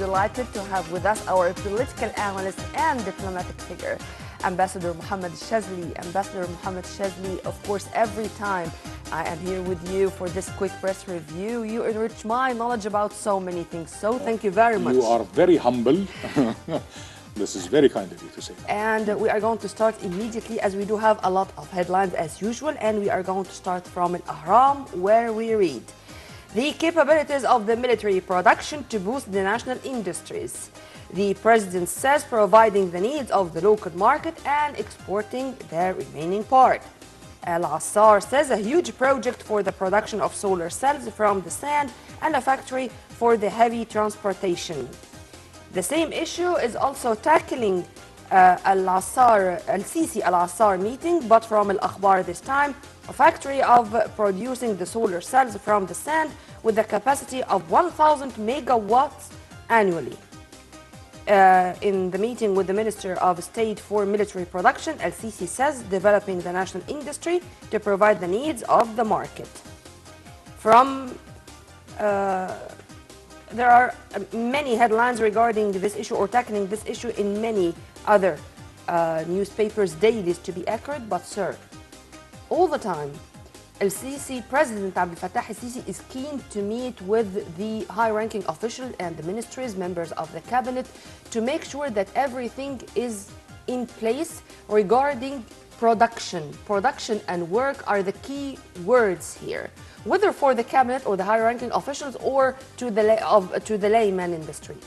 delighted to have with us our political analyst and diplomatic figure, Ambassador Mohamed Shazly. Ambassador Mohamed Shazly, of course, every time I am here with you for this quick press review, you enrich my knowledge about so many things. So thank you very much. You are very humble. This is very kind of you to say that. And we are going to start immediately, as we do have a lot of headlines as usual, and we are going to start from Al-Ahram, where we read the capabilities of the military production to boost the national industries. The president says providing the needs of the local market and exporting the remaining part. Al-Assar says a huge project for the production of solar cells from the sand and a factory for the heavy transportation. The same issue is also tackling Al-Sisi Al-Assar meeting, but from Al-Akhbar this time, a factory of producing the solar cells from the sand with a capacity of 1,000 megawatts annually. In the meeting with the Minister of State for Military Production, Al-Sisi says developing the national industry to provide the needs of the market. There are many headlines regarding this issue or tackling this issue in many other newspapers, dailies to be accurate, but sir, all the time, Al-Sisi, President Abdel Fattah al-Sisi is keen to meet with the high-ranking officials and the ministries, members of the cabinet, to make sure that everything is in place regarding production. Production and work are the key words here, whether for the cabinet or the high-ranking officials or to the layman in the street.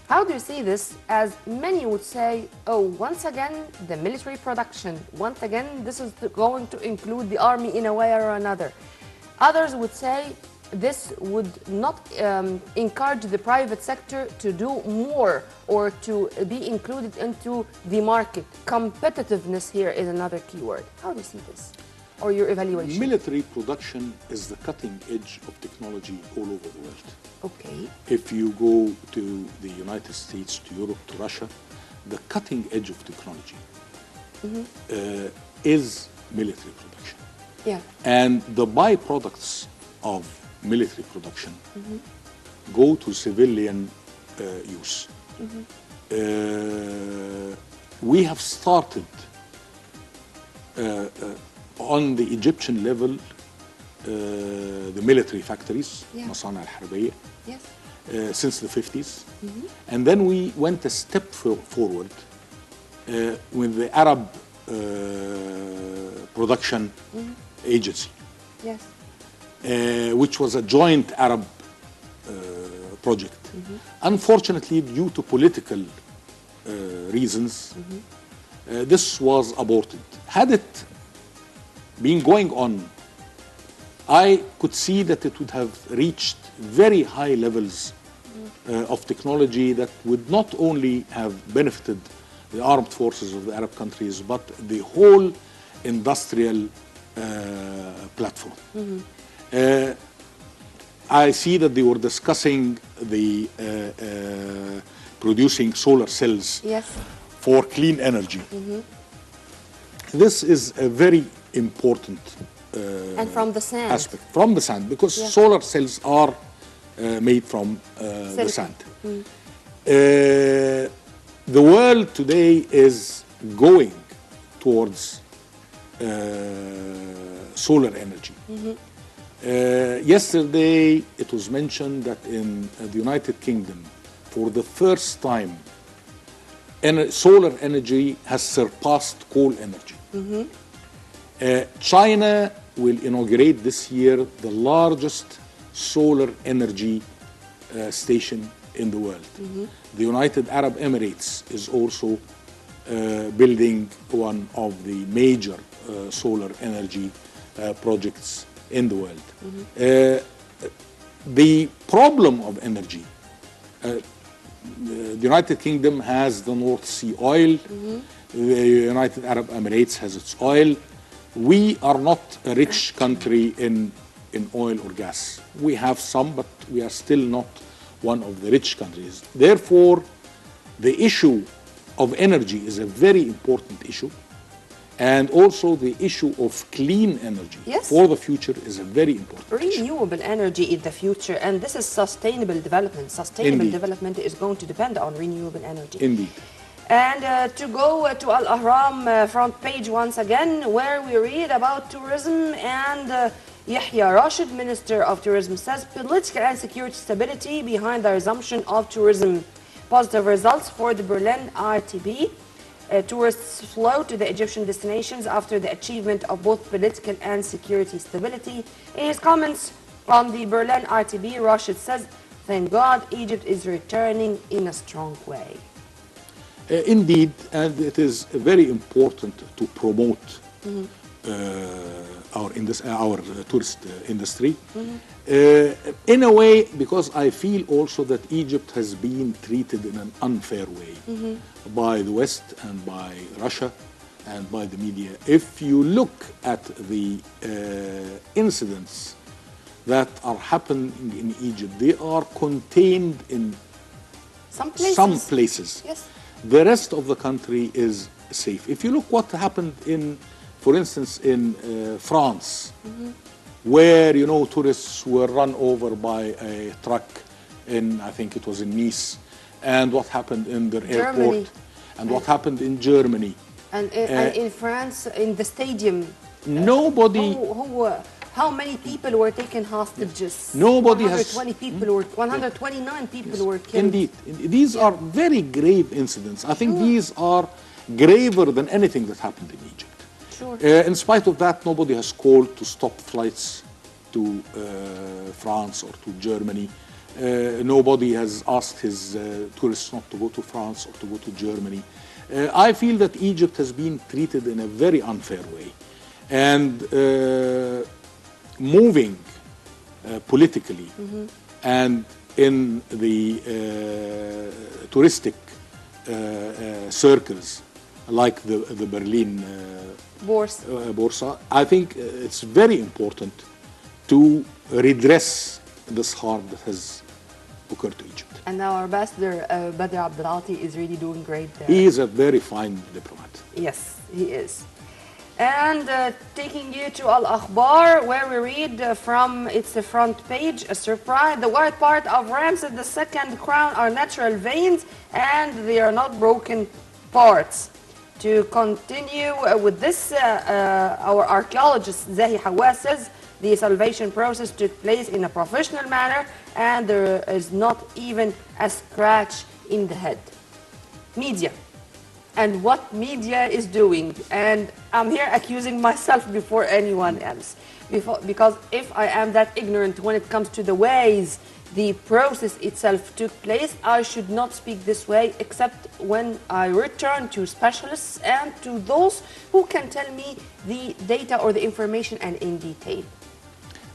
How do you see this? As many would say, oh, once again, the military production, once again, this is going to include the army in a way or another. Others would say this would not encourage the private sector to do more or to be included into the market. Competitiveness here is another keyword. How do you see this, or your evaluation? Military production is the cutting edge of technology all over the world. Okay. If you go to the United States, to Europe, to Russia, the cutting edge of technology is military production. Yeah. And the byproducts of military production go to civilian use. We have started on the Egyptian level the military factories, مصانع الحربية, since the 50s. And then we went a step forward with the Arab Production Agency, which was a joint Arab project. Unfortunately, due to political reasons, this was aborted. Had it been going on, I could see that it would have reached very high levels of technology that would not only have benefited the armed forces of the Arab countries, but the whole industrial platform. I see that they were discussing the producing solar cells for clean energy. This is a very important and from the sand aspect, from the sand, because solar cells are made from the sand. The world today is going towards solar energy. Yesterday it was mentioned that in the United Kingdom, for the first time, solar energy has surpassed coal energy. China will inaugurate this year the largest solar energy station in the world. The United Arab Emirates is also building one of the major solar energy projects in the world. The problem of energy, the United Kingdom has the North Sea oil, the United Arab Emirates has its oil. We are not a rich country in oil or gas. We have some, but we are still not one of the rich countries. Therefore, the issue of energy is a very important issue. And also the issue of clean energy Yes. for the future is a very important issue. Renewable energy in the future, and this is sustainable development. Sustainable Indeed. development is going to depend on renewable energy. Indeed. And to go to Al Ahram front page once again, where we read about tourism, and Yahya Rashid, Minister of Tourism, says political and security stability behind the resumption of tourism. Positive results for the Berlin RTB. Tourists flow to the Egyptian destinations after the achievement of both political and security stability. In his comments on the Berlin RTB, Rashid says, "Thank God Egypt is returning in a strong way." Indeed, and it is very important to promote our tourist industry. In a way, because I feel also that Egypt has been treated in an unfair way by the West and by Russia and by the media. If you look at the incidents that are happening in Egypt, they are contained in some places. Yes. The rest of the country is safe. If you look what happened in, for instance, in France, where, you know, tourists were run over by a truck in, I think it was in Nice, and what happened in their airport, and what happened in Germany. And in France, in the stadium. Nobody... How many people were taken hostages? Nobody 120 people were, 129 people were killed. Indeed. These are very grave incidents. I think these are graver than anything that happened in Egypt. Sure. In spite of that, nobody has called to stop flights to France or to Germany. Nobody has asked his tourists not to go to France or to go to Germany. I feel that Egypt has been treated in a very unfair way. And moving politically and in the touristic circles like the Berlin Borsa, I think it's very important to redress this harm that has occurred to Egypt. And our ambassador, Badr Abdelati, is really doing great there. He is a very fine diplomat. Yes, he is. And taking you to Al Akhbar, where we read from its front page, a surprise: the white part of Ramses II crown are natural veins and they are not broken parts. To continue with this, our archaeologist Zahi Hawa says the salvation process took place in a professional manner and there is not even a scratch in the head. Media. And what media is doing, and I'm here accusing myself before anyone else, because if I am that ignorant when it comes to the ways the process itself took place, I should not speak this way except when I return to specialists and to those who can tell me the data or the information and in detail.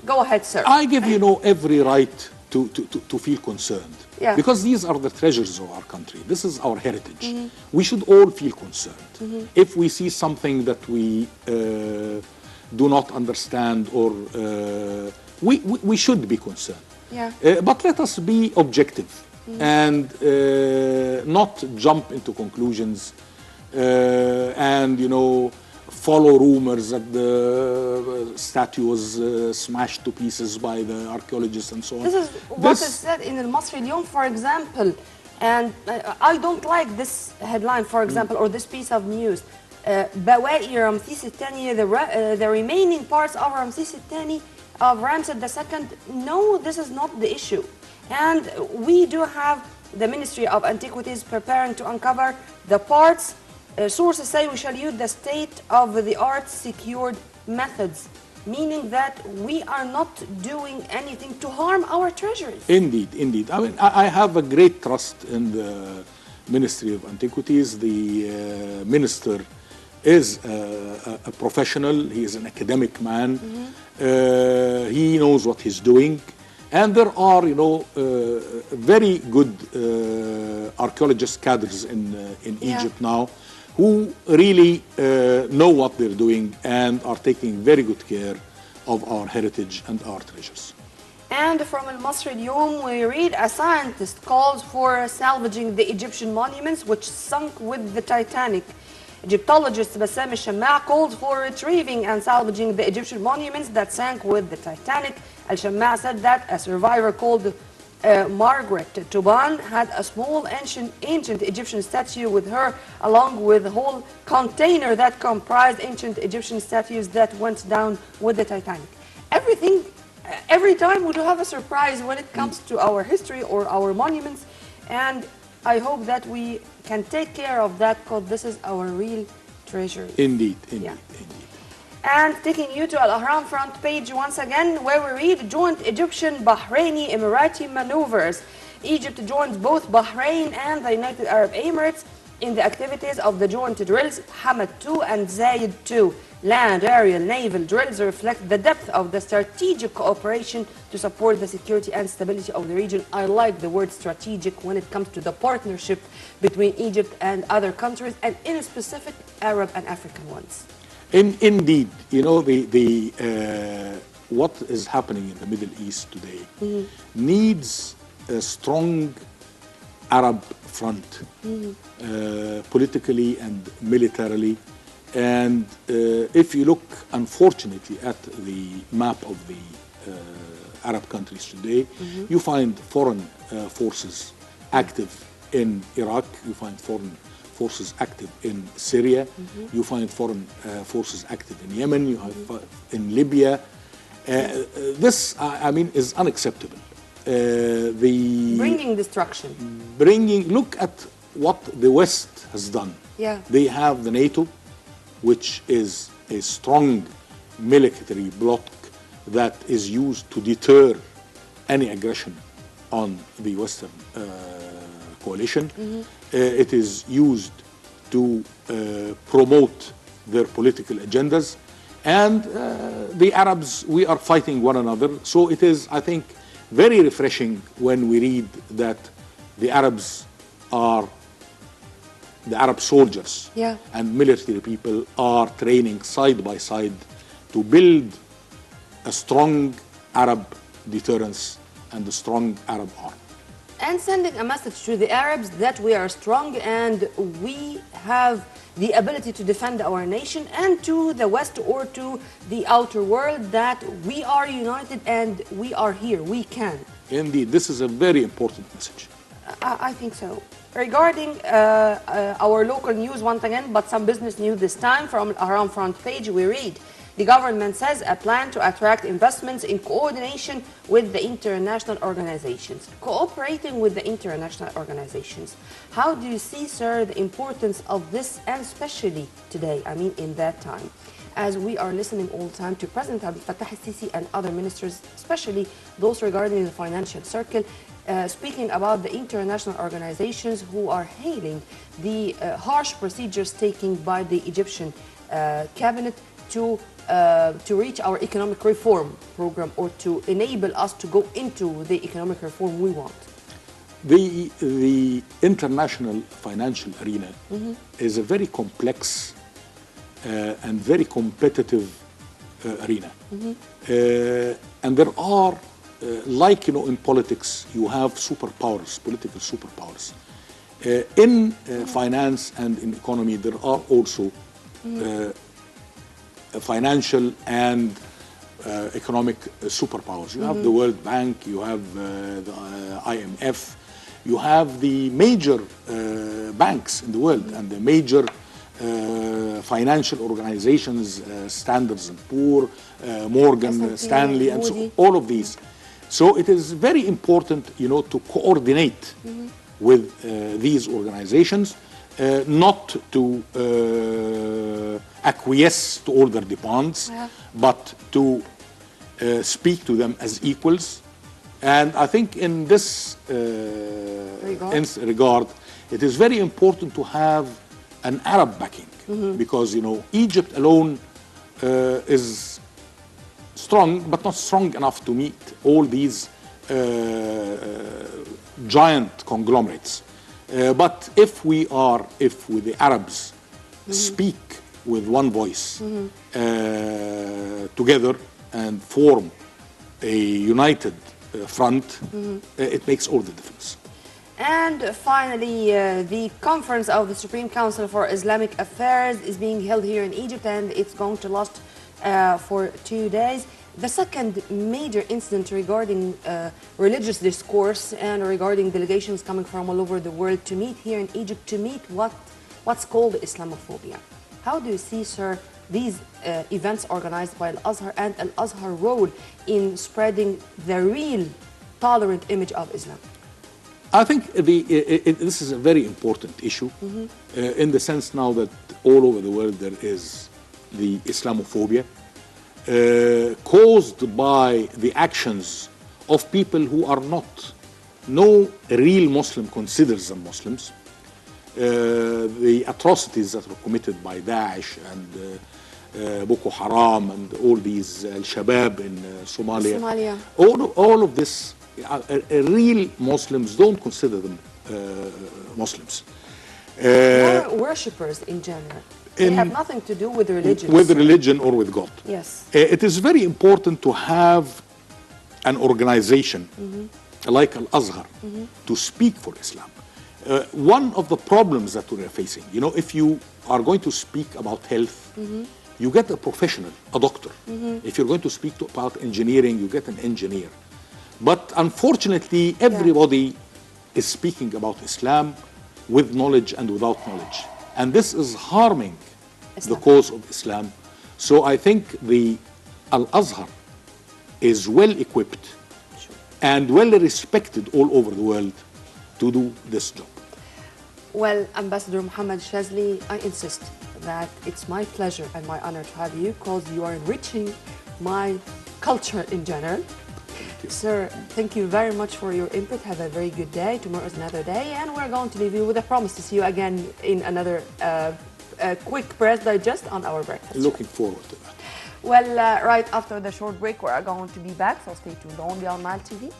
Go ahead, sir. I give you every right to feel concerned. Yeah. Because these are the treasures of our country. This is our heritage. We should all feel concerned. If we see something that we do not understand, or we should be concerned. Yeah. But let us be objective and not jump into conclusions and, follow rumors that the statue was smashed to pieces by the archaeologists and so on. This is what is said in Al Masri Al-Yawm, for example, and I don't like this headline, for example, or this piece of news. بواقي رمسيس الثاني, the remaining parts of Ramses الثاني, of Ramses II. No, this is not the issue. And we do have the Ministry of Antiquities preparing to uncover the parts. Sources say we shall use the state-of-the-art secured methods, meaning that we are not doing anything to harm our treasuries. Indeed, indeed. I mean, I have a great trust in the Ministry of Antiquities. The minister is a professional. He is an academic man. He knows what he's doing. And there are, very good archaeologist cadres in Egypt now, who really know what they're doing and are taking very good care of our heritage and our treasures. And from Al Masri Al-Yawm, we read, a scientist calls for salvaging the Egyptian monuments which sunk with the Titanic. Egyptologist Bassam al-Shamma called for retrieving and salvaging the Egyptian monuments that sank with the Titanic. Al-Shamma said that a survivor called Margaret Tuban had a small ancient Egyptian statue with her, along with a whole container that comprised ancient Egyptian statues that went down with the Titanic. Every time we do have a surprise when it comes to our history or our monuments, and I hope that we can take care of that, because this is our real treasure. Indeed. And taking you to Al-Ahram front page once again, where we read joint Egyptian-Bahraini Emirati maneuvers. Egypt joins both Bahrain and the United Arab Emirates in the activities of the joint drills Hamad 2 and Zayed 2. Land, aerial, naval drills reflect the depth of the strategic cooperation to support the security and stability of the region. I like the word strategic when it comes to the partnership between Egypt and other countries, and in specific Arab and African ones. Indeed, you know, what is happening in the Middle East today needs a strong Arab front, politically and militarily. And if you look, unfortunately, at the map of the Arab countries today, you find foreign forces active in Iraq, you find foreign forces active in Syria, you find foreign forces active in Yemen, you have in Libya. This, I mean, is unacceptable. Bringing destruction. Look at what the West has done. Yeah. They have the NATO, which is a strong military bloc that is used to deter any aggression on the Western coalition. It is used to promote their political agendas. And the Arabs, we are fighting one another. So it is, I think, very refreshing when we read that the Arabs are, the Arab soldiers and military people are training side by side to build a strong Arab deterrence and a strong Arab arm. And sending a message to the Arabs that we are strong and we have the ability to defend our nation, and to the West or to the outer world that we are united and we are here, we can. Indeed, this is a very important message. I think so. Regarding our local news once again, but some business news this time from Al-Ahram front page, we read, the government says a plan to attract investments in coordination with the international organizations. Cooperating with the international organizations. How do you see, sir, the importance of this, and especially today, I mean in that time, as we are listening all the time to President Abdel Fattah al-Sisi and other ministers, especially those regarding the financial circle, speaking about the international organizations who are hailing the harsh procedures taken by the Egyptian cabinet to reach our economic reform program, or to enable us to go into the economic reform we want? The international financial arena is a very complex and very competitive arena. And there are, like, you know, in politics, you have superpowers, political superpowers. In finance and in economy, there are also financial and economic superpowers. You have the World Bank, you have the IMF, you have the major banks in the world and the major financial organizations, Standard & Poor, Morgan Stanley, and so all of these. So it is very important, you know, to coordinate with these organizations, not to acquiesce to all their demands, but to speak to them as equals. And I think in this regard, it is very important to have an Arab backing, because, you know, Egypt alone is strong, but not strong enough to meet all these giant conglomerates. But if the Arabs speak with one voice together and form a united front, it makes all the difference. And finally, the conference of the Supreme Council for Islamic Affairs is being held here in Egypt, and it's going to last for 2 days. The second major incident regarding religious discourse and regarding delegations coming from all over the world to meet here in Egypt to meet what's called Islamophobia. How do you see, sir, these events organized by Al-Azhar and Al-Azhar role in spreading the real tolerant image of Islam? I think this is a very important issue in the sense now that all over the world there is the Islamophobia caused by the actions of people who are not, no real Muslim considers them Muslims. The atrocities that were committed by Daesh and Boko Haram and all these Al-Shabaab in Somalia. All of this, real Muslims don't consider them Muslims. Worshippers in general. They have nothing to do with religion. With religion or with God. Yes. It is very important to have an organization like Al-Azhar to speak for Islam. One of the problems that we are facing, you know, if you are going to speak about health, you get a professional, a doctor. If you're going to speak about engineering, you get an engineer. But unfortunately, everybody is speaking about Islam with knowledge and without knowledge. And this is harming the cause of Islam. So I think the Al-Azhar is well equipped and well respected all over the world to do this job. Well, Ambassador Mohamed Shazly, I insist that it's my pleasure and my honor to have you because you are enriching my culture in general. Sir, thank you very much for your input. Have a very good day. Tomorrow is another day, and we're going to leave you with a promise to see you again in another quick press digest on our breakfast. Looking forward to that. Well, right after the short break, we are going to be back, so stay tuned only on Nile TV.